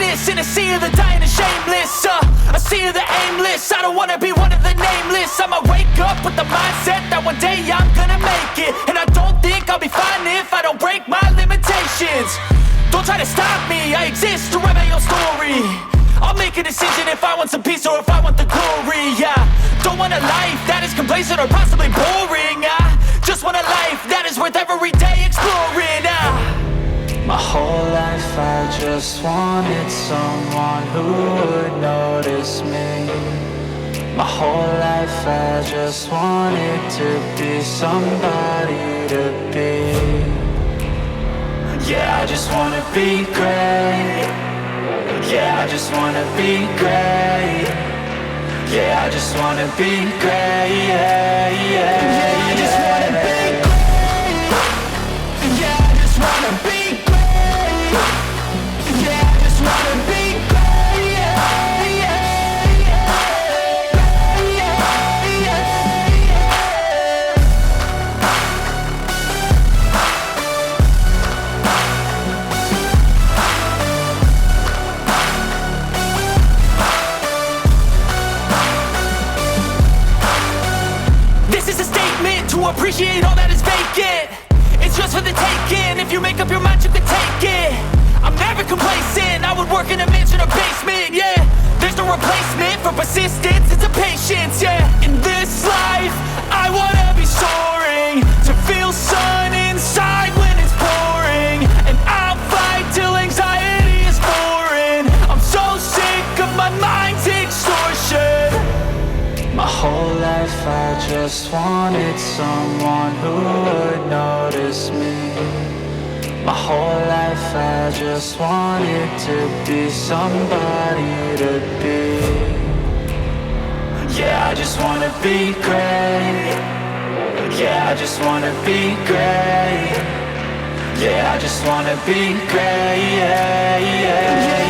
greatness in a sea of the dying and shameless. A sea of the aimless. I don't wanna be one of the nameless. I'ma wake up with the mindset that one day I'm gonna make it. And I don't think I'll be fine if I don't break my limitations. Don't try to stop me, I exist to write my own story. I'll make a decision if I want some peace or if I want the glory. Yeah, don't want a life that is complacent or possibly boring. I just want a life that is worth every day exploring. My whole life I just wanted someone who would notice me. My whole life I just wanted to be somebody to be. Yeah, I just wanna be great. Yeah, I just wanna be great. Yeah, I just wanna be great. Yeah, yeah, yeah, I just wanna be great. Yeah, I just wanna be great. Yeah, I just wanna be great. Yeah, yeah, yeah, yeah, yeah. This is a statement to appreciate all that is vacant. It's just for the taking. If you make up your mind, you can take it. I'm never complacent. I would work in a mansion or basement. Yeah, there's no replacement for persistence. It's a patience. Yeah, in this life, I wanna be soaring, to feel sun inside when it's pouring, and I'll fight till anxiety is foreign. I'm so sick of my mind's extortion. My whole life I just wanted someone who would notice me. My whole life I just wanted to be somebody to be. Yeah, I just wanna be great. Yeah, I just wanna be great. Yeah, I just wanna be great. Yeah, yeah, yeah.